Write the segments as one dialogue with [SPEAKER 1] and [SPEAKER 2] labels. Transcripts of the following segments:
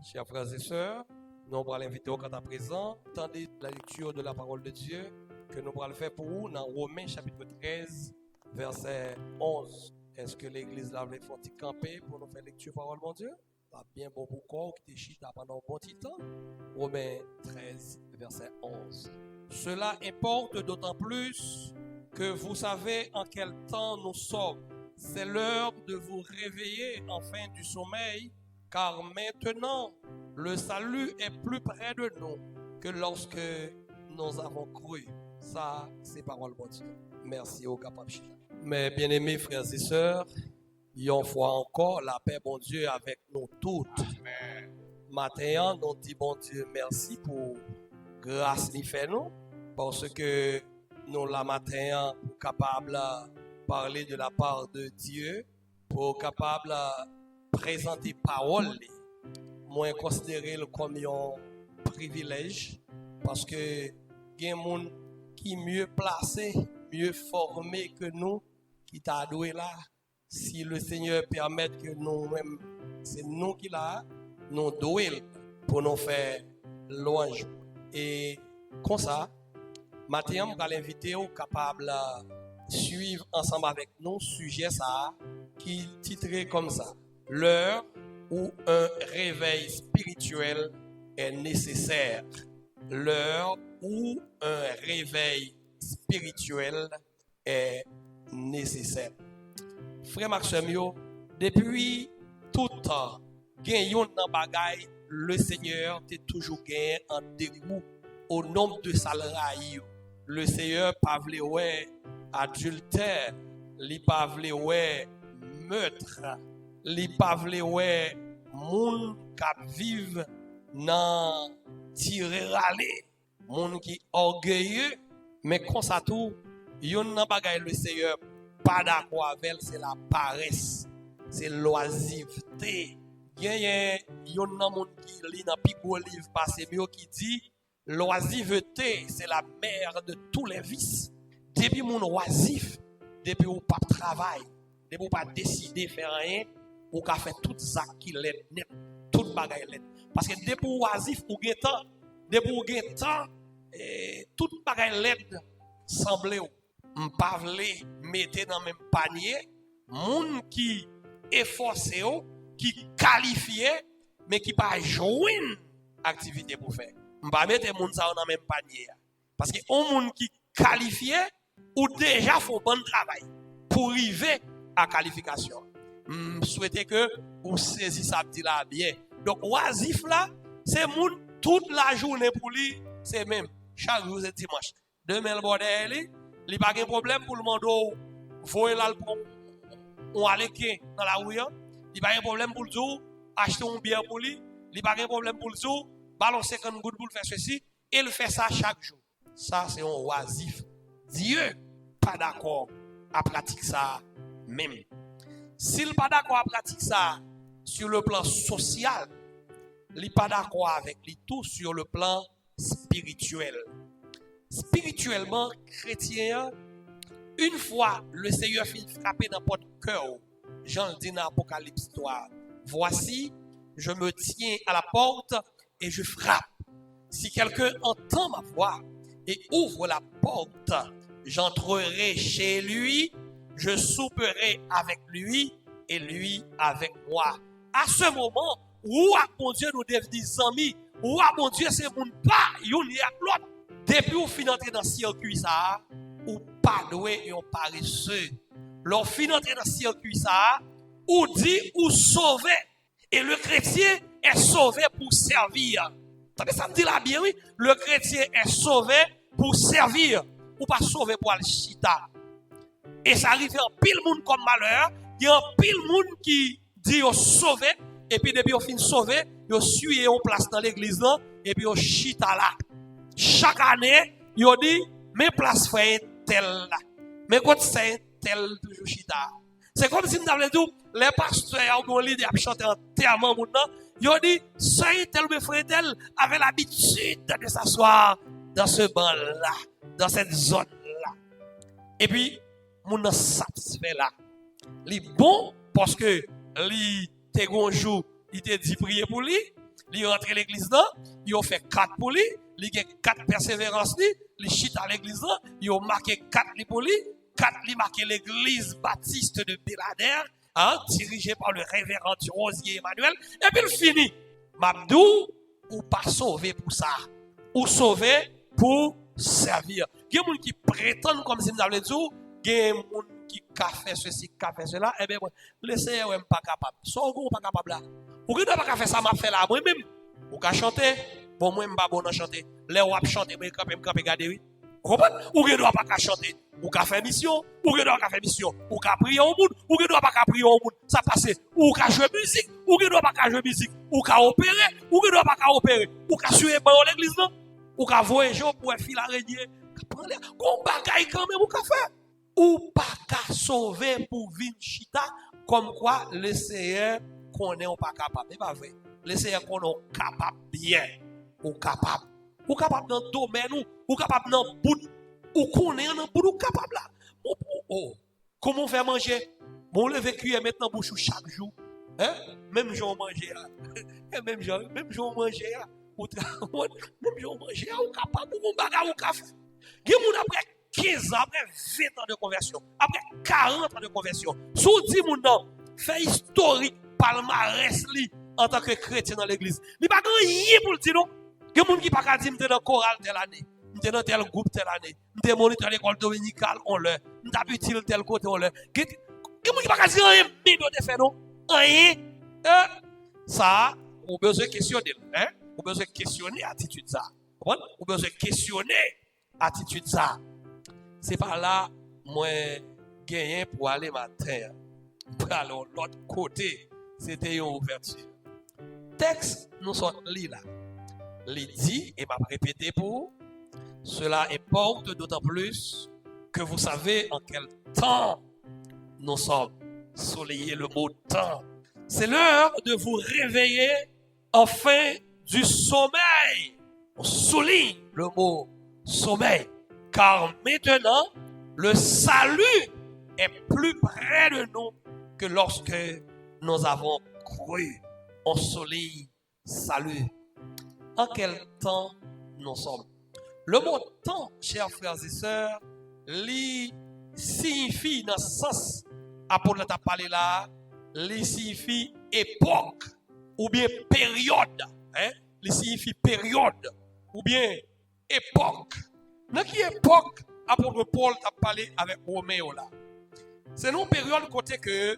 [SPEAKER 1] Chers frères et sœurs, nous allons l'inviter au à présent. Attendez la lecture de la parole de Dieu que nous allons faire pour vous dans Romains chapitre 13, verset 11. Est-ce que l'église là veut faire camper pour nous faire lecture parole mon Dieu? Pas bien bon pour corps qui te chita pendant un bon petit temps. Romains 13, verset 11. Cela importe d'autant plus que vous savez en quel temps nous sommes. C'est l'heure de vous réveiller enfin du sommeil, car maintenant le salut est plus près de nous que lorsque nous avons cru. Ça, c'est parole de Dieu. Merci au capable. Mes bien-aimés frères et sœurs, une fois encore, la paix, bon Dieu, avec nous toutes. Amen. Matin, nous disons, bon Dieu, merci pour grâce qu'il fait nous, parce que nous, la matin, pour capable parler de la part de Dieu, pour capable présenter parole, moi considérer comme un privilège, parce que il y a des gens qui sont mieux placés, mieux formés que nous, qui t'a doué là. Si le Seigneur permet que nous-mêmes, c'est nous qui l'a, nous doué pour nous faire louange. Et comme ça, maintenant, je vais l'inviter au capable suivre ensemble avec nous sujet ça qui est titré comme ça: l'heure où un réveil spirituel est nécessaire. L'heure où un réveil spirituel est nécessaire. Frère Maxime, depuis tout temps, gagnons dans bagaille, le Seigneur t'a toujours gagné en dégoût au nombre de salariés. Le Seigneur pas voulu ouais adultère, li pas voulu ouais meurtre, li pas voulu ouais moun k'ap vive nan tirer râler, moun qui orgueilleux, mais comme ça tout, yon nan bagay le Seigneur pas d'accord avec, c'est la paresse, c'est l'oisiveté. Yon nan moun qui lit dans Pico livre passé mieux qui dit l'oisiveté c'est la mère de tous les vices. Depuis mon oisif, depuis ou pas travail, depuis ou pas décider faire rien, ou ka fait tout ça qui l'aide net, tout bagay l'aide. Parce que depuis ou oisif ou gen temps, depuis ou gen temps, tout bagay l'aide semble ou m'pa vle mette dans même panier, moun qui efforcé ou, qui qualifié mais qui pas joindre activité pour faire. M'pa mette moun ça dans même panier. Parce que on moun qui qualifié ou déjà font bon travail pour arriver à qualification. Souhaitez que vous saisissez ça dit là bien. Donc oisif là, c'est moun toute la journée pour lui, c'est même chaque jour c'est dimanche. Demain le bordel, il pas de problème pour le monde voyer là on aller dans la rue, il pas de problème pour le jour acheter un bière pour lui, il pas de problème pour le jour balancer 50 gouttes pour faire ceci, et il fait ça chaque jour. Ça c'est un oisif. Dieu pas d'accord à pratiquer ça même. S'il pas d'accord à pratiquer ça sur le plan social, il n'est pas d'accord avec lui tout sur le plan spirituel. Spirituellement, chrétien, une fois le Seigneur finit frapper dans votre cœur, Jean dit dans l'Apocalypse 3, voici, je me tiens à la porte et je frappe. Si quelqu'un entend ma voix et ouvre la porte, j'entrerai chez lui, je souperai avec lui et lui avec moi. À ce moment, où mon Dieu nous devenir amis, où mon Dieu c'est mon pas, yon y a l'autre. Depuis ou fin entrer dans le circuit ça, ou pas doué et on paresseux. Leur fin entrer dans le circuit ça, ou dit ou sauvé. Et le chrétien est sauvé pour servir. Ça me dit là bien, oui. Le chrétien est sauvé pour servir, ou pas sauvé pour le chita. Et ça arrive en pile monde comme malheur. Il y a un pile monde qui dit au sauvé, et puis depuis au fin sauvé, il suit en place dans l'église là, et puis au chita là. Chaque année, il dit, mes places fait tel là. Mais quand c'est tel toujours chita. C'est comme si nous avions dit, les pasteurs ont l'idée de chanter entièrement maintenant. Il dit, c'est tel me frère tel avait l'habitude de s'asseoir dans ce banc là, dans cette zone là. Et puis, mon satisfait là. Il bon parce que lui, t'es un jour, il te dit prier pour lui. il rentre l'église là, il a fait 4 pour lui, il a 4 persévérances, il chita à l'église là, il a marqué 4 pour lui, 4 il marqué l'église baptiste de Belader, hein, dirigée par le révérend Rosier Emmanuel, et puis il finit. Mabdou, ou pas sauvé pour ça, ou sauvé pour servir. Il y a des gens qui prétendent, comme si nous avons dit, il y a des gens qui a fait ceci, qui a fait cela, eh bien, laissez moi pas capable. Soit vous pas capable là. Ou ne pas faire ça, m'a fait là, moi-même. Ou qu'à chanter, bon, moi, je ne pas bon à chanter. Les wap chanter, mais quand même, regardez, oui. Vous comprenez? Ou ne doit pas chanter. Ou qu'à faire mission, ou ne doit pas faire mission. Ou qu'à prier au monde, ou ne doit pas prier au monde. Ça passe. Ou qu'à jouer musique, ou ne doit pas jouer musique. Ou qu'à opérer, ou ne doit pas opérer. Ou qu'à suivre dans l'église, non? Ou qu'à voyager pour un fil araignée. Qu'on bagaille quand même, ou qu'à faire. Ou pas qu'à sauver pour vivre chita, comme quoi le Seigneur qu'on est pas capable. C'est pas vrai. Le Seigneur qu'on est capable bien. Ou capable. Ou capable dans le domaine, ou capable dans le bout. Ou qu'on est dans le bout, ou capable là. Oh. Comment on fait manger? Bon, le vécu est maintenant bouche chaque jour. Hein? Même jour manger là. Même jour manger là. Même jour manger là, ou capable, ou bagarre, ou café. Il y a des après 15 ans, après 20 ans de conversion, après 40 ans de conversion, sous 10 moun fait historique palmarès li en tant que chrétien dans l'église. Il n'y a pas rien pour le dire non. Il y a des gens qui ne peuvent pas dire que dans le choral telle année, je dans tel groupe telle année, je moniteur l'école dominicale, on le, je utile tel côté, on le. Il y a des gens qui ne peuvent pas dire rien, mais de fait non. Rien. Ça, on besoin de questionner. Hein? On besoin de questionner l'attitude ça. On besoin de questionner l'attitude ça. C'est pas là, moi, gagné pour aller matin. Pour aller de l'autre côté, c'était une ouverture. Texte, nous sommes là. Il dit, et m'a répété pour, cela importe d'autant plus que vous savez en quel temps nous sommes. Soulignez le mot temps. C'est l'heure de vous réveiller enfin du sommeil. On souligne le mot sommeil. Car maintenant, le salut est plus près de nous que lorsque nous avons cru. On souligne salut. En quel temps nous sommes? Le mot temps, chers frères et sœurs, signifie dans ce sens, apôtre t'a parlé là, signifie époque ou bien période. Hein? Signifie période ou bien époque. Dans quelle époque apôtre Paul t'a parlé avec Roméo là? C'est une période côté que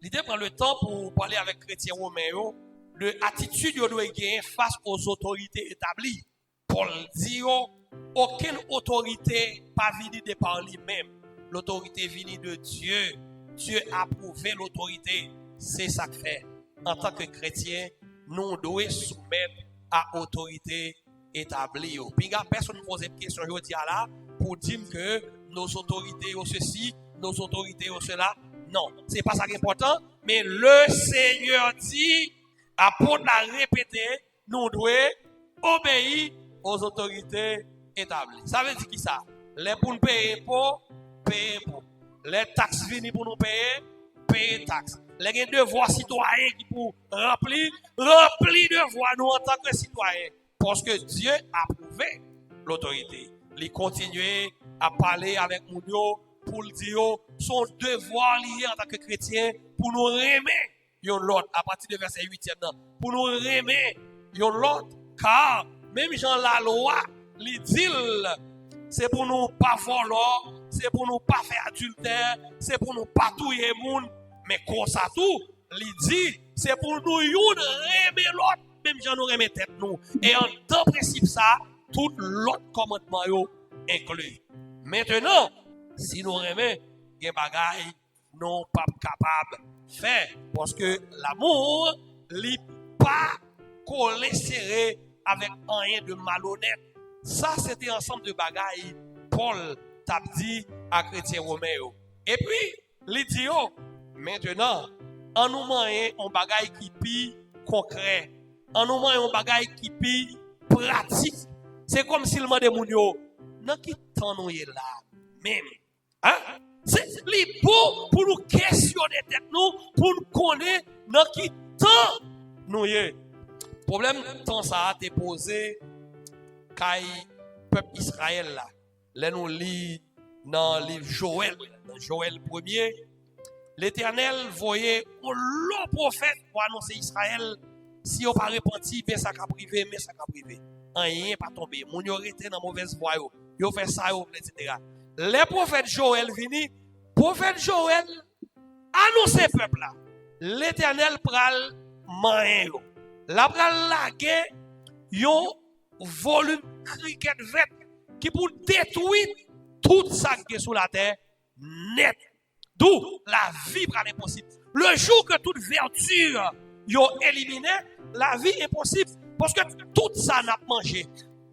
[SPEAKER 1] l'idée prend le temps pour parler avec chrétien Roméo de l'attitude qu'il doit gagner face aux autorités établies. Paul dit aucune autorité pas venue de par lui-même. L'autorité venue de Dieu. Dieu a approuvé l'autorité. C'est ça que fait. En tant que chrétien, nous devons soumettre à l'autorité établie. Puis personne ne pose une question aujourd'hui là pour dire que nos autorités ont ceci, nos autorités ont cela. Non, c'est pas ça qui est important. Mais le Seigneur dit, apôtre l'a répété, nous devons obéir aux autorités établies. Ça veut dire qui ça? Les pour nous payer pour, payer pour. Les taxes viennent pour nous payer, payer taxes. Les devoirs citoyens qui pour remplir devoirs nous en tant que citoyens. Parce que Dieu a approuvé l'autorité. Il continue à parler avec nous pour le dire son devoir lié en tant que chrétien pour nous remettre l'autre à partir de verset 8e. Pour nous remettre l'autre. Car même Jean la loi, il dit c'est pour nous pas voler, c'est pour nous pas faire adultère, c'est pour nous pas tuer monde, mais comme ça tout, il dit c'est pour nous remettre l'autre, même Jean nous remet tête nous. Et en tant principe ça, tout l'autre commandement yo inclus. Maintenant, si nous remet des bagailles non pas capable faire parce que l'amour n'est pas collé serré avec rien de malhonnête. Ça, c'était un ensemble de bagailles. Paul t'a dit à chrétien Roméo. Et puis, il dit, maintenant, en nous moyen, on bagaille qui pi concret. En nous moyen, on bagaille qui pi pratique. C'est comme si le monde de Mounio, dans qui temps nous est là, même. Hein? C'est pour nous questionner tête nous, pour nous connaître dans qui temps nous est. Problème, tant ça a été posé, quand le peuple Israël là, là nous lit dans le livre Joël, dans Joël 1er, l'Éternel voyait un long prophète pour annoncer Israël, si on pas repenti, mais ça a privé, mais ça a privé. Rien pas tombé. Mon yo été dans mauvaise voie yo fait ça etc. Les prophètes Joël vini, prophète Joël annonce peuple là. L'Éternel pral main yo. La pral laguer yon volume cricket vert qui pour détruire tout ça qui est sous la terre net. D'où la vie pral impossible. Le jour que toute verdure yo éliminé, la vie est impossible. Parce que tout ça n'a pas mangé,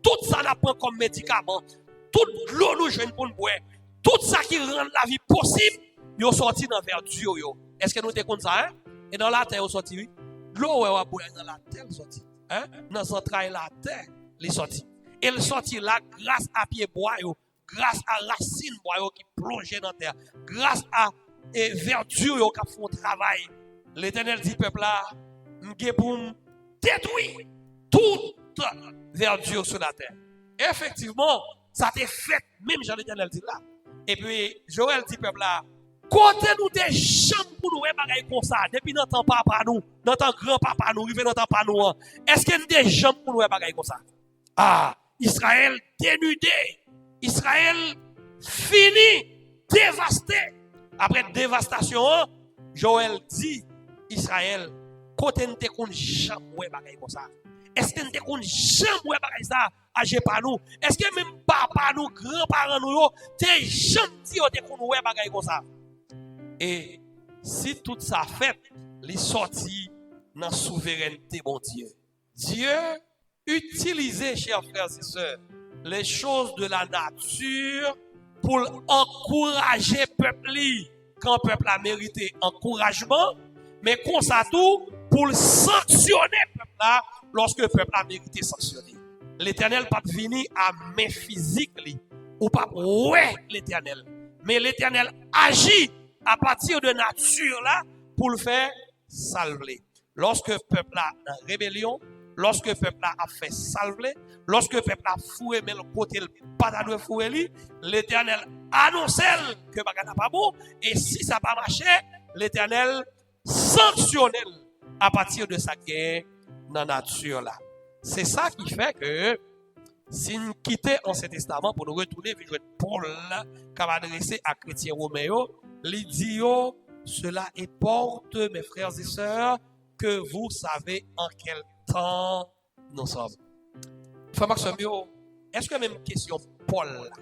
[SPEAKER 1] tout ça n'a pas comme médicament, toute l'eau nous jeune pour nous boire, tout ça qui rend la vie possible, yo sorti dans verdure yo. Est-ce que nous te comme ça hein? Et dans la terre yo sorti oui. L'eau ouais boire dans la terre sorti. Hein? Dans centrale la terre, les sorti. Et le sorti là grâce à pied bois yo, grâce à racine bois yo qui plongeait dans terre, grâce à verdure yo qui font travail. L'Éternel dit peuple là, m'gé pour détruire toute verdure sur la terre. Effectivement, ça t'est fait, même Jean l'Éternel dit là. Et puis, Joël dit, peuple là, côté nous des chambres pour nous, bagaille comme ça, depuis notre temps papa nous, notre grand papa nous, rive notre papa nous, est-ce qu'il y a des chambres pour nous, bagaille comme ça? Ah, Israël dénudé, Israël fini, dévasté. Après dévastation, Joël dit, Israël, côté nous, qu'on jamais bagaille comme ça. Est-ce que nous avons jamais fait ça à nous? Est-ce que même papa nous, grands-parents nous, t'es jamais dit qu'on nous fait comme ça? Et si tout ça fait, les sorties dans la souveraineté, bon Dieu. Dieu utilisait, chers frères et sœurs, les choses de la nature pour encourager le peuple. Quand le peuple a mérité encouragement, mais comme ça tout, pour sanctionner le peuple là, lorsque le peuple a mérité sanctionner. L'Éternel pas venu à main physique ou pas ouais l'Éternel, mais l'Éternel agit à partir de nature là pour le faire salver. Lorsque le peuple a en rébellion, lorsque le peuple a fait salver, lorsque le peuple a foué mais le côté pas de fouer l'Éternel annonce que bagana pas bon et si ça pas marché, l'Éternel sanctionne à partir de sa guerre dans la nature là. C'est ça qui fait que si nous quittons l'Ancien Testament pour nous retourner vers Paul qui va adresser à chrétiens romains, il dit cela importe mes frères et sœurs que vous savez en quel temps nous sommes. Frère Maxime, est-ce que même question Paul là,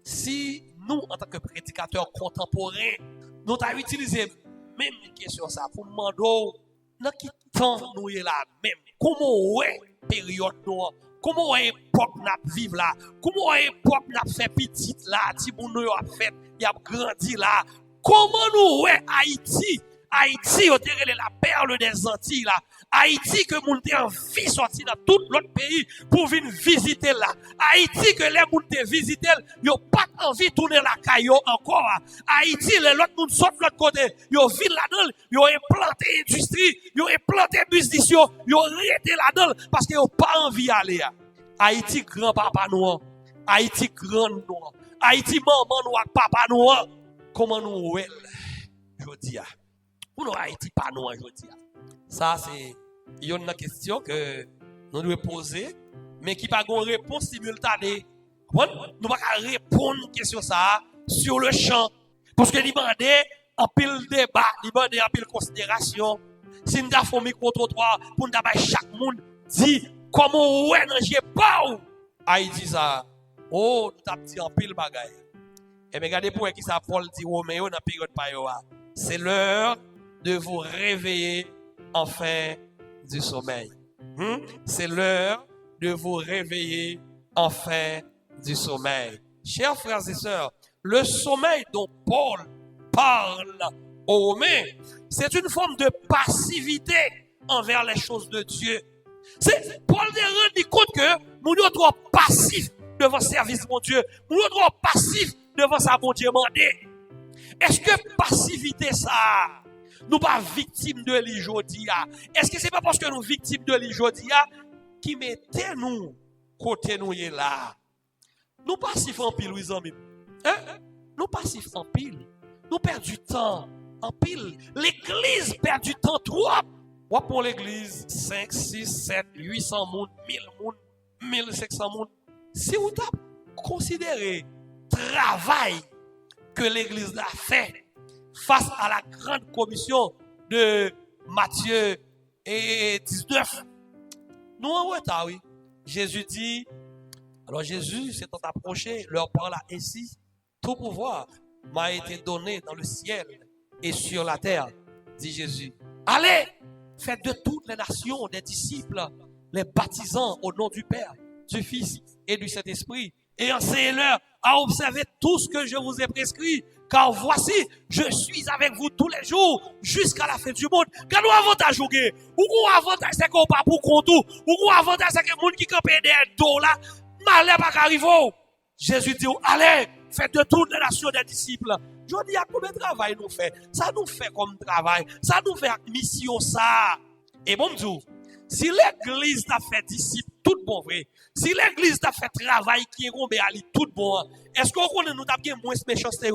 [SPEAKER 1] si nous en tant que prédicateurs contemporains nous avons utilisé même question ça pour demander dans quel temps nous est là même comment est période nous comment est époque nous vivre là comment est époque nous fait petite là ti moun nous a fait il a grandi là comment nous est Haïti on dirait la perle des Antilles là Haïti que moun te envie sortir dans tout l'autre pays pour venir visiter là Haïti que les moun te visiter yo pas envie tourner la caillou encore Haïti les l'autre moun sort de l'autre côté yo vivent là-dedans yo implanté industrie yo implanté business yo arrêté là-dedans parce que yo pas envie aller Haïti grand papa nous Haïti grand nous Haïti maman nous papa nous comment nous ouais jodi a pour nous Haïti pas nous jodi a ça c'est une question que nous devons poser mais qui pas une réponse simultanée nous pas répondre à question ça sur le champ parce que demander en pile débat demander en pile considération si nous avons micro trottoir pour nous chaque monde dit comment ouais non j'ai pas Haïti ça oh nous t'a dit en pile bagaille et regardez pour qui ça Paul dit Roméo dans période pa yo c'est l'heure de vous réveiller enfin du sommeil. C'est l'heure de vous réveiller enfin du sommeil. Chers frères et sœurs, le sommeil dont Paul parle aux Romains, c'est une forme de passivité envers les choses de Dieu. C'est Paul de rendre compte que nous sommes trop passifs devant le service de mon Dieu. Nous sommes trop passifs devant sa bon Dieu mandé. Est-ce que passivité ça Nous pas victimes de l'Ijodia. Est-ce que c'est pas parce que nous victimes de l'Ijodia qui mettez nous côté nous est là? Nous passifs en pile, oui, amis. Hein? Nous passifs en pile. Nous perdons du temps en pile. L'église perd du temps trop. Ou pour l'église, 5, 6, 7, 800 moun, 1000 moun, 1500 moun. Si vous considérez travail que l'église a fait face à la grande commission de Matthieu et 19, nous en retard, oui. Jésus dit, alors Jésus s'étant approché, leur parla ainsi, tout pouvoir m'a été donné dans le ciel et sur la terre, dit Jésus. Allez, faites de toutes les nations des disciples, les baptisant au nom du Père, du Fils et du Saint-Esprit, et enseignez-leur à observer tout ce que je vous ai prescrit. Car voici, je suis avec vous tous les jours jusqu'à la fin du monde. Quand nous avantage, ou avantage, c'est qu'on pas pour compte, ou avantage, c'est que les gens qui campent derrière dos là, malheur pas arriver. Jésus dit, allez, faites de toutes les nations des disciples. Je dis, à combien de travail nous fait? Ça nous fait comme travail. Ça nous fait mission, ça. Et bon, Dieu, si l'église t'a fait disciple, tout bon vrai. Si l'église t'a fait travail qui est rombé à lui, tout bon. Est-ce qu'on connaît nous t'as moins méchanceté,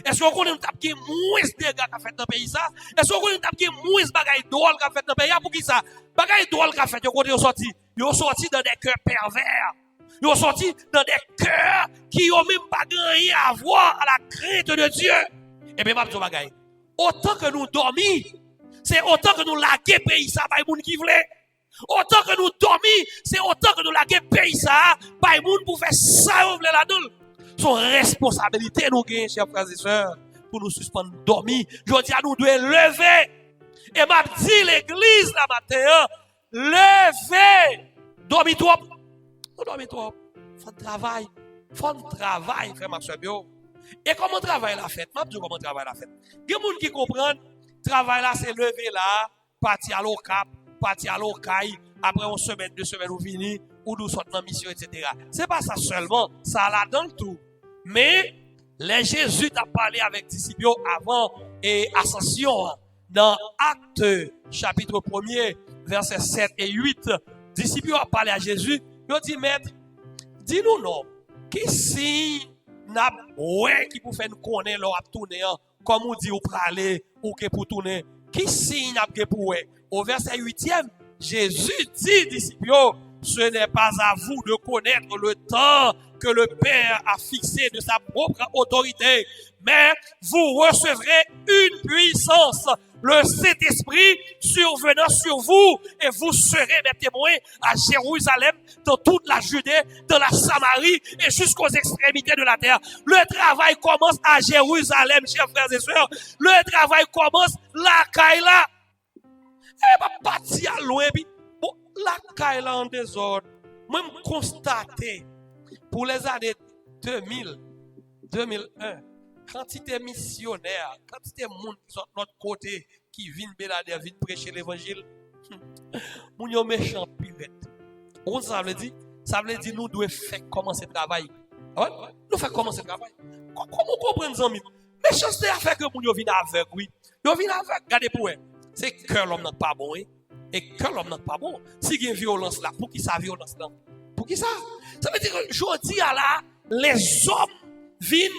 [SPEAKER 1] est-ce qu'on connaît nous t'as moins de dégâts qu'a fait dans le pays, ça? Est-ce qu'on connaît nous t'as moins de bagailles drôles qu'a fait dans le pays, pour qui ça? Bagailles drôles qu'a fait, ils sont sortis dans des cœurs pervers. Ils sont sortis dans des cœurs qui n'ont même pas gagné à voir à la crainte de Dieu. Et bien, ma bagaille. Autant que nous dormis, c'est autant que nous laguer pays ça par les gens qui voulaient. Autant que nous dormis, c'est autant que nous laguer pays ça par les gens pour faire ça on voulait là-dedans. Son responsabilité nous gagne, chers frères et sœurs, pour nous suspendre dormir. Je dis à nous de lever. Et m'a dit l'église la matin, levez. Dormez trop. Dormez trop. Faut travail. Faut travail, frère Maxime Bio. Et comment travail la fête? M'a dit comment travail la fête. Il y a des gens qui comprennent. Travail là, c'est lever là, partir à l'OCAP, partir à l'OCAI, après une semaine, 2 semaines, ou fini, ou nous sortons en mission, etc. C'est pas ça seulement, ça là dans le tout. Mais, les Jésus t'a parlé avec disciples avant et ascension, dans Actes, chapitre 1er, versets 7 et 8, disciples ont parlé à Jésus, ils ont dit, maître, dis-nous non, qui signe n'a ouais qui pour faire nous connaître leur tourner, comme on dit, ou praler, ou que pour tourner, qui signe n'a pour ouais. Au verset 8e, Jésus dit, disciples, ce n'est pas à vous de connaître le temps que le Père a fixé de sa propre autorité, mais vous recevrez une puissance, le Saint-Esprit survenant sur vous, et vous serez mes témoins à Jérusalem, dans toute la Judée, dans la Samarie, et jusqu'aux extrémités de la terre. Le travail commence à Jérusalem, chers frères et sœurs. Le travail commence la Kaila. Et pas partir à loin, bon, la Kaila en désordre. Même constater, pour les années 2000, 2001, quantité missionnaire, quantité de monde qui sont de notre côté, qui viennent balader, viennent prêcher l'évangile, moun yo méchant pirate. Vous ça veut dire? Ça veut dire nous devons faire commencer le travail. Ouais? Nous faire commencer le travail. Comment comprendre ça? Méchanceté a fait que moun yo viennent avec, oui. Yo viennent avec, regardez pour eux. C'est que l'homme n'est pas bon, hein? Et que l'homme n'est pas bon. Si il y a une violence là, pour qui ça violence là? Pour qui ça? Ça veut dire que je dis à là, les hommes viennent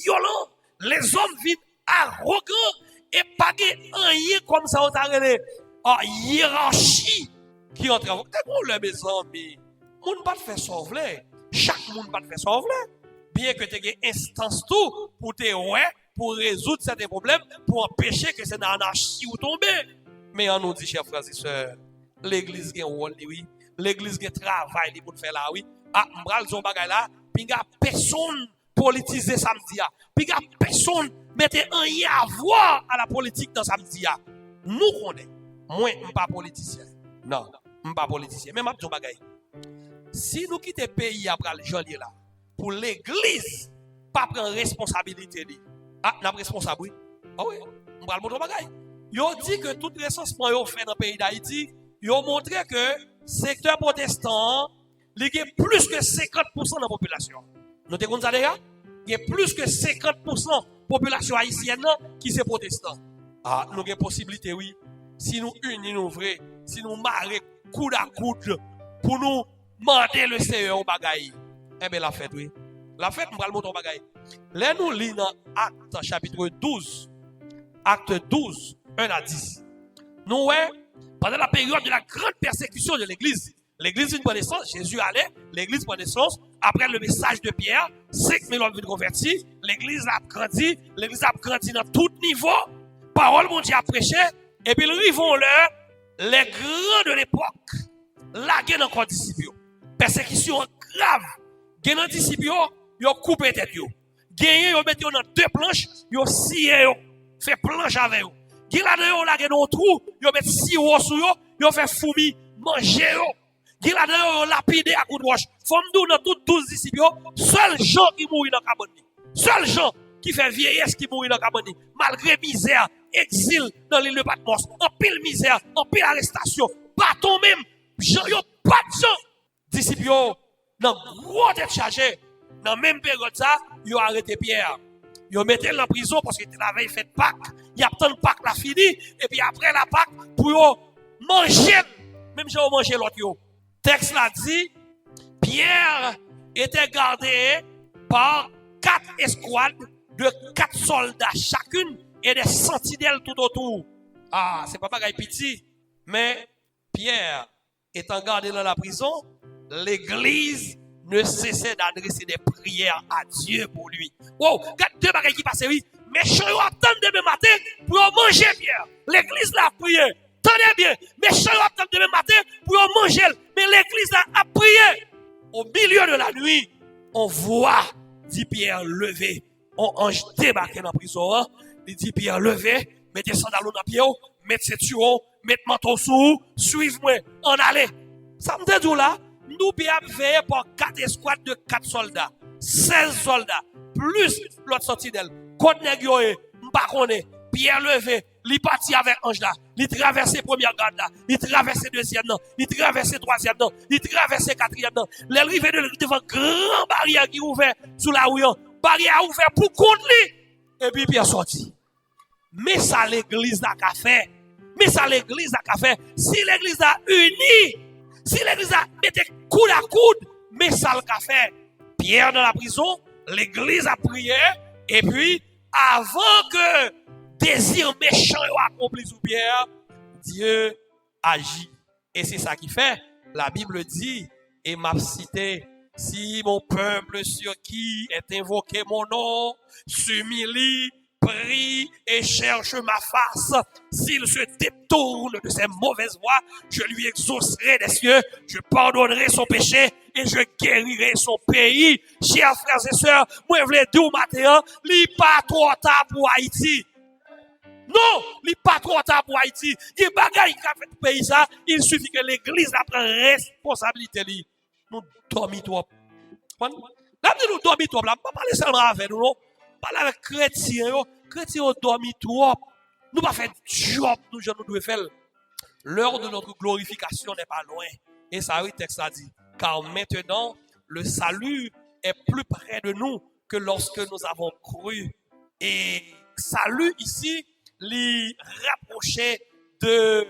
[SPEAKER 1] violents, les hommes viennent arrogants, et pas rien comme ça, on t'a relé en hiérarchie qui entre en le mes amis. Moun pas faire sauver. Chaque monde pas faire sauver. Bien que tu aies instance tout pour te ouais, pour résoudre certains problèmes, pour empêcher que c'est dans l'anarchie ou tomber. Mais on nous dit, chers frères et sœurs, l'église a un rôle, oui. L'église a un travail pour faire là, oui. Ah, m'bral son bagay là, puis il y a personne politisé samedi. Puis il y a personne mettez rien à voir à la politique dans samedi. Nous connaissons. Moi, je ne suis pas politicien. Non, je ne suis pas politicien. Mais je dis bagay. Si nous quittons le pays après le janvier là, pour l'église, pas prendre responsabilité. Ah, nous sommes responsables. Ah oui, je vais vous bagay. Yo dit que tout recensement yo fait dans le pays d'Haïti, yo montré que le secteur protestant, il y a plus que 50% de la population. Nous te ça déjà? Il y a plus que 50% de la population haïtienne qui sont protestants. Ah, nous avons une possibilité, oui. Si nous unis nous vrai, si nous marrer coude à coude pour nous demander le Seigneur au bagaille. Eh bien, la fête, oui. La fête, nous allons montrer au bagaille. Là, nous lisons dans Acte chapitre 12. Acte 12, 1 à 10. Nous, ouais, pendant la période de la grande persécution de l'église, l'église une bonne naissance, Jésus allait, l'église bonne naissance, après le message de Pierre, 5000 hommes convertis, l'église a grandi dans tout niveau, parole mon Dieu a prêché, et puis ils vont là, les grands de l'époque, lagués dans le disciples. Persécution grave, gagnent dans disciples, ils ont coupé tête, gagné, ils ont mis dans deux planches, ils ont scié, fait planche avec eux. Qui là dedans la gen dans trou, yo met sirop sur yo, yo fait fourmi manger yo. Qui là dedans lapidé à coup de roche. Femme dou dans tout 12 disciples, seul Jean qui mourit dans cabane. Seul Jean qui fait vieillesse qui mourit dans cabane malgré misère, exil dans l'île de Patmos, en pile misère, en pile arrestation, bâton même, Jean yo pas de Jean. Disciples dans gros tête chargé, dans même période ça, yo arrêté Pierre. Ils mettaient en prison parce qu'il avait fait Pâques. Il y a tant de Pâques la fini. Et puis après la Pâques, pour manger. Même si on mange l'autre. Texte l'a dit, Pierre était gardé par 4 escouades de 4 soldats chacune et des sentinelles tout autour. Ah, c'est pas bagaille petit. Mais Pierre étant gardé dans la prison, l'église ne cessait d'adresser des prières à Dieu pour lui. Wow, regarde deux bagages qui passent, oui. Mais je vais attendre demain matin pour manger Pierre. L'église l'a prié. Tenez bien. Mais je vais attendre demain matin pour manger. Mais l'église a prié. Au milieu de la nuit, on voit, dit Pierre, levé. On ange débarqué dans la prison. Il dit Pierre, levé. Mettez sandales dans pied, mettez turon, mettez manteau sous, suivez-moi, en allez. Ça me dit là. Nous bien veillé par 4 escouades de 4 soldats, 16 soldats, plus l'autre sentinelle. Côte négioé, m'bakone, Pierre levé, li parti avec ange là, li traversé première garde là, li traversé deuxième là, li traversé troisième là, li traversé quatrième là. L'arrivée devant grand barrière qui ouvert sous la rue, barrière ouvert pour contre lui. Et puis Pierre sorti. Mais ça l'église a qu'a fait. Mais ça l'église a qu'a fait. Si l'église a uni, si l'église a mis coude à coude, mais ça le qu'a fait. Pierre dans la prison, l'église a prié, et puis, avant que désir méchant accompli sous Pierre, Dieu agit. Et c'est ça qui fait. La Bible dit, et m'a cité, si mon peuple sur qui est invoqué mon nom s'humilie, prie et cherche ma face. S'il se détourne de ses mauvaises voies, je lui exaucerai des cieux, je pardonnerai son péché et je guérirai son pays. Chers frères et sœurs, moi je voulais dire au matin, il pas trop tard pour Haïti. Non, il pas trop tard pour Haïti. Il y a des bagages qui ont fait le pays ça, il suffit que l'église prenne responsabilité. Nous dormons trop. Là, nous dormons trop. Là, on ne parle pas seulement avec nous, non. Parle avec chrétiens, chrétiens ont dormi trop. Nous pas fait job, nous devons faire. L'heure de notre glorification n'est pas loin. Et ça, oui, texte a dit. Car maintenant, le salut est plus près de nous que lorsque nous avons cru. Et salut ici, les rapprocher de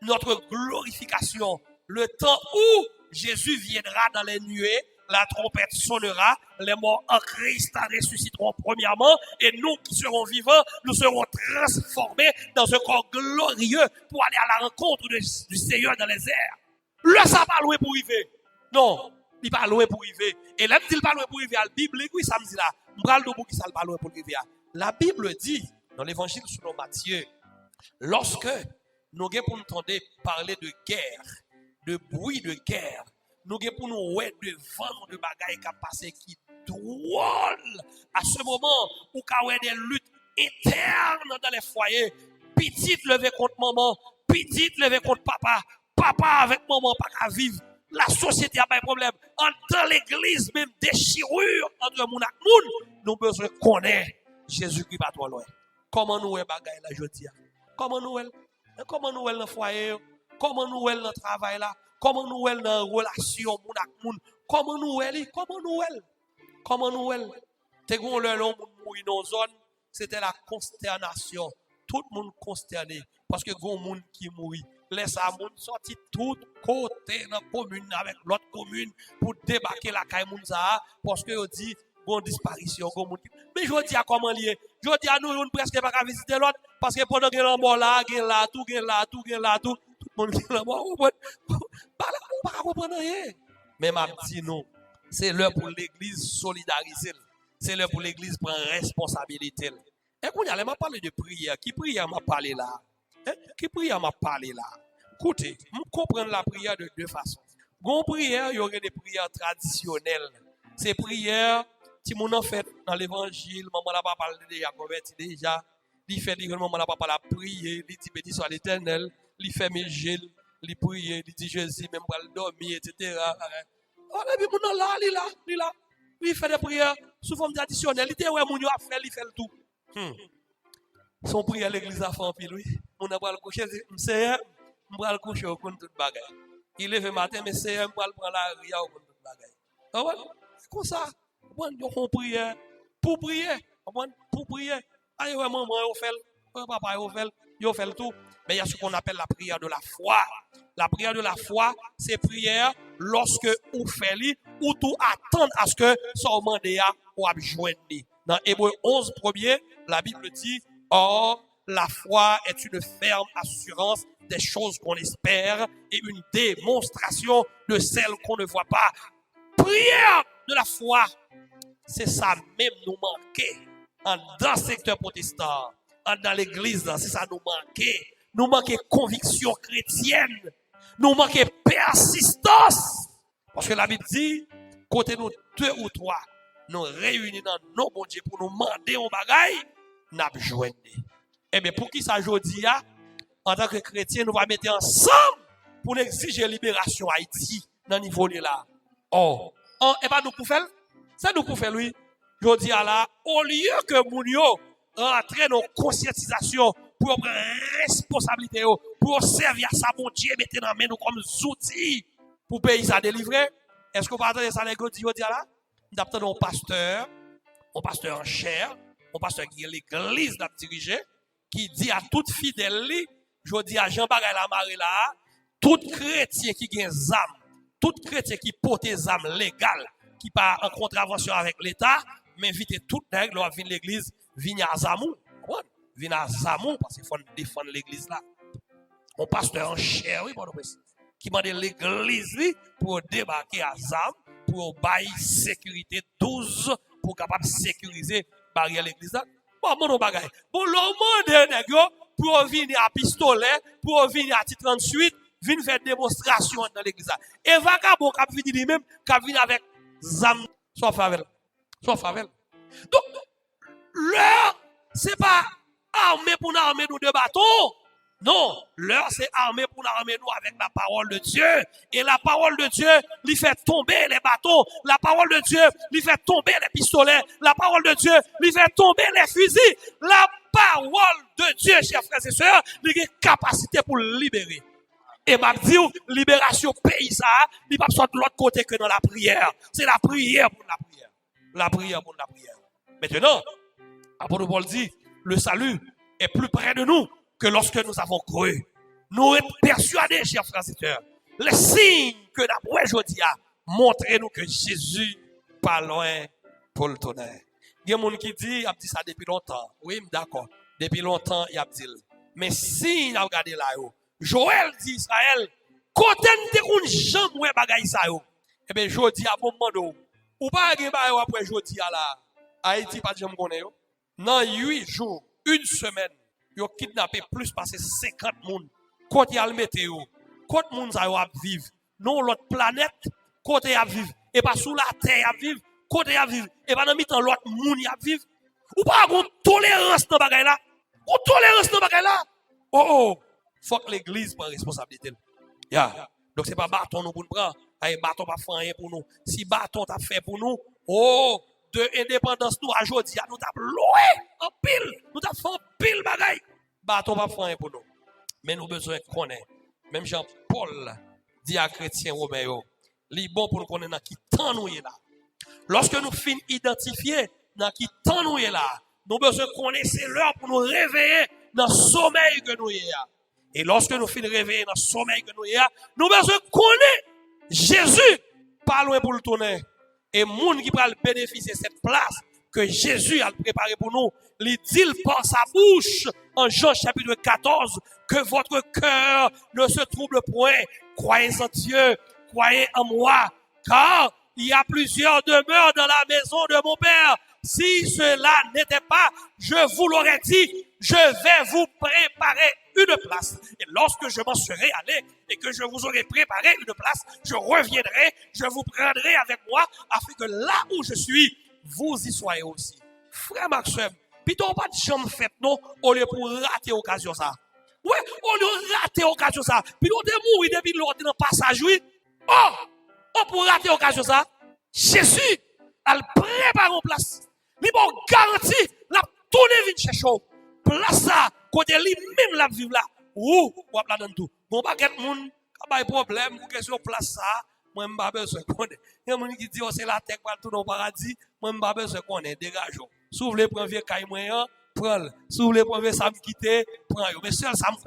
[SPEAKER 1] notre glorification. Le temps où Jésus viendra dans les nuées, la trompette sonnera, les morts en Christ ressusciteront premièrement, et nous qui serons vivants, nous serons transformés dans un corps glorieux pour aller à la rencontre du Seigneur dans les airs. Là, ça pas loin pour arriver. Non, il pas loin pour arriver. Et là, il pas loin pour arriver à la Bible, oui, ça me dit là, m'bral de qui ça pas loin pour arriver. La Bible dit, dans l'évangile selon Matthieu, lorsque nous avons pour nous entendre parler de guerre, de bruit de guerre, nous avons pour nous ouais de vent de bagaille qui a passé qui drôle. À ce moment où il y a des luttes internes dans les foyers, petite levée contre maman, petite levée contre papa, papa avec maman pas qu'à vivre. La société a pas de problème. Dans l'église, même déchirure entre moun ak moun, nous besoin connaître Jésus-Christ pas trop loin. Comment nous est bagaille là jodi a? Comment nous est dans le foyer? Comment nous est dans le travail là? Comment nous est dans la relation moun ak moun? Comment nous est? Comment nous est? Te gon le long moun mourir dans zone, c'était la consternation. tout le monde consterné parce que gon monde qui mourit. Laisse ça monde sorti tout côté dans la commune avec l'autre commune pour débarquer la caille moun ça parce que on dit bon disparition gon monde. Mais je dis à comment lié. Je dis à nous on presque pas visiter l'autre parce que pendant que l'on là, tout tout le monde qui là mort pas comprendre rien. Mais m'a dit non, c'est l'heure pour l'église solidariser. C'est l'heure pour l'église prendre responsabilité. Et qu'on y a m'a parlé de prière, qui prière m'a parlé là? Qui prière m'a parlé là? Écoutez, je comprends la prière de deux façons. Gon prière, il y aurait des prières traditionnelles. Ces prières, si mon en fait dans l'évangile, maman n'a pas parlé déjà converti déjà, il fait dire maman n'a pas parlé prier, il dit béni soit l'Éternel, il fait mes gilles, il prie, il dit Jésus même pour le dormir etc. Oh et puis mon là, il fait des prières sous forme traditionnelle, il dit ouais mon yo a fait, il fait le tout. Son prière à l'église a fait en pile, oui. On a pas le coucher, c'est on va le coucher au compte toute bagaille. Il lève matin, mais c'est on va le prendre la ria au compte toute bagaille. Ah ouais, c'est comme ça. On prière pour prier, pour prier. Aïe ouais maman on fait, papa on fait tout. Mais il y a ce qu'on appelle la prière de la foi. La prière de la foi, c'est prière lorsque ou fait ou tout attendre à ce que son mandat ou a joindre. Dans Hébreux 11 premier, la Bible dit or la foi est une ferme assurance des choses qu'on espère et une démonstration de celles qu'on ne voit pas. Prière de la foi, c'est ça même nous manquer dans le secteur protestant, dans l'église, c'est ça nous manquer. Nous manquer conviction chrétienne, nous manquer persistance. Parce que la Bible dit, côté nous deux ou trois, nous réunis dans nos bon Dieu pour nous demander un bagaille, nous avons joindre. Eh bien, pour qui ça aujourd'hui, en tant que chrétien, nous allons mettre ensemble pour exiger libération Haïti dans le niveau de là. Oh, et pas nous pour faire, c'est nous pour faire, oui. Je dis à là, au lieu que Mounio rentre dans conscientisation pour prendre responsabilité, pour servir à ça, mon Dieu, mettez dans nous comme outils pour pays ça délivrer. Est-ce qu'on va attendre ça, les gars, je dis à là? Nous attendons un pasteur en chair, un pasteur qui est l'église n'a dirigé, qui dit à toute fidèle, je dis à Jean-Bagay la Marie là, tout chrétien qui gagne âme, tout chrétien qui porte des âmes légales, qui part en contravention avec l'État, m'invite toute nègre, là, venir l'église, venir à Zamou. Venir à Zamou, parce qu'il faut défendre l'église là. Un pasteur en chair, oui, qui m'a dit l'église pour débarquer à Zam, pour bailler sécurité 12, pour capable sécuriser barrière l'église là. Bon, mon bagay. Bon, le monde pour venir à pistolet, pour venir à T38, venir faire démonstration dans l'église là. Et vagabond qui vient lui-même, qui vient avec Zam, soit favel. Donc, l'heure, c'est pas armé pour nous armer nous de bâtons. Non, l'heure c'est armé pour nous armer nous avec la parole de Dieu. Et la parole de Dieu lui fait tomber les bâtons. La parole de Dieu lui fait tomber les pistolets. La parole de Dieu lui fait tomber les fusils. La parole de Dieu, chers frères et sœurs, lui a une capacité pour libérer. Et m'a dit, libération pays ça, il pas soit de l'autre côté que dans la prière. C'est la prière pour la prière. La prière pour la prière. Maintenant, apôtre Paul dit, le salut est plus près de nous que lorsque nous avons cru. Nous sommes persuadés, chers frères et sœurs, les signes que d'après aujourd'hui a montrez-nous que Jésus pas loin pour le tonnerre. Il y a des gens qui disent, il a dit ça depuis longtemps. Oui, d'accord. Depuis longtemps, il a dit. Mais si nous regardons là, Joël dit Israël, côté nous te jambe ouais bagay ça yo. Eh bien, jodi à bon moment ou pas gen ba yo après jodi là. Haïti pas jambe connaît yo. Dans 8 jours, une semaine, yo kidnappé plus passer 50 moun. Côté y a le météo. Côté moun ça yo a vivre. Non l'autre planète, côté y a vivre et pas sous la terre y a vivre, côté y a vivre et pas dans mi-temps l'autre moun y a vivre. Ou pas gon tolérance dans bagay là. Ou tolérance dans bagay là. Oh. Faut que l'église prenne responsabilité. Yeah. Donc c'est pas bâton nous pour nous prendre. Ay bâton pas fait rien pour nous. Si bâton t'a fait pour nous, oh, de indépendance nous à jodi, nous t'a loué en pile. Nous t'a fait en pile bagaille. Bâton pas fait rien pour nous. Mais nous besoin connaître. Même Jean-Paul dit à chrétien romain yo, li bon pour nous connaître dans qui temps nous est là. Lorsque nous fin identifier dans qui temps nous est là, nous besoin connaître c'est l'heure pour nous réveiller dans le sommeil que nous y a. Et lorsque nous finissons réveiller dans le sommeil que nous y a, nous besoin connaître Jésus, pas loin pour le tourner. Et monde qui va bénéficier de cette place que Jésus a préparée pour nous, il dit par sa bouche en Jean chapitre 14 que votre cœur ne se trouble point. Croyez en Dieu, croyez en moi, car il y a plusieurs demeures dans la maison de mon Père. Si cela n'était pas, je vous l'aurais dit, je vais vous préparer une place. Et lorsque je m'en serai allé et que je vous aurai préparé une place, je reviendrai, je vous prendrai avec moi, afin que là où je suis, vous y soyez aussi. Frère Maxime, plutôt pas de chambre faite, non, au lieu pour rater l'occasion ça. Ouais, au lieu de rater l'occasion ça. Plutôt de mourir depuis l'autre dans le passage, oui. Oh, pour rater l'occasion ça, Jésus, elle prépare une place. Il m'a garanti, la tourner vite chercher. Place ça, côté lui même la vivre là. Ou la donne tout. Bon, pas quel monde, pas de problème, pour question place ça, moi, je n'ai pas besoin de connaître. Il y a des gens qui disent, c'est la terre qui va tourner au paradis, moi, je n'ai pas besoin de connaître, dégageons. Si vous voulez prendre vieux caille moyen, prenez-le. Si vous voulez prendre vieux ça me quitter, prenez-le. Mais seul ça me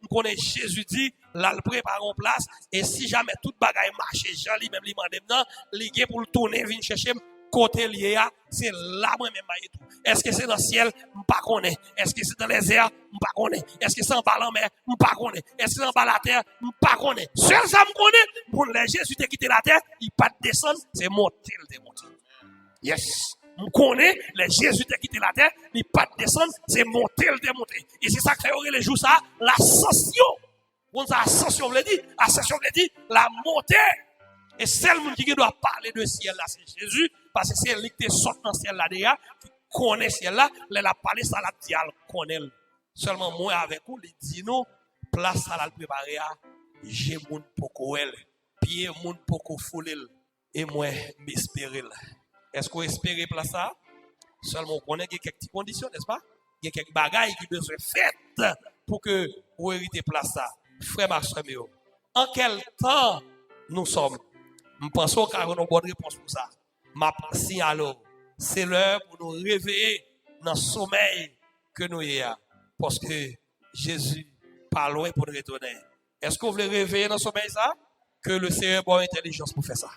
[SPEAKER 1] connaît Jésus dit, là, le prépare en place, et si jamais toute bagaille marche, Jean lui-même, lui demande, il pour le tourner, venir chercher, côté lié, c'est là moi-même tout. Est-ce que c'est dans le ciel? Je ne connais pas. Est-ce que c'est dans les airs? Je ne connais pas. Est-ce que c'est en bas la mer? Je ne connais pas. Est-ce que c'est en bas la terre? Je ne connais pas. Seul ça me connaît. Pour les Jésus qui quitté la terre, il pas descendre, c'est monter, le démonter. Yes. Je connais, les Jésus qui quitté la terre, il pas descendre, c'est monter, le démonter. Et c'est ça que fait les jours ça, l'ascension. On ça ascension veut dire, ascension veut dire la montée. Et seul monde qui doit parler de ciel là, c'est Jésus, parce que c'est lui qui sort dans le ciel là déjà, qui connaît ciel là, il a parlé ça, la dit, connaît. Seulement moi avec vous, il dit nous, place à la préparer, j'ai moun poko elle, pied moun poko foulel, et moi m'espérer. Est-ce qu'on espère place ça? Seulement on connaît quelques petites conditions, n'est-ce pas? Il y a quelques bagailles qui doivent être faites pour que vous héritez place ça. Frère Maxime, en quel temps nous sommes? Nous pensons qu'on a une bonne réponse pour ça. Ma signale, c'est l'heure pour nous réveiller dans le sommeil que nous ayons. Parce que Jésus pas loin pour nous retourner. Est-ce que vous voulez réveiller dans le sommeil ça? Que le Seigneur ait bonne intelligence pour faire ça.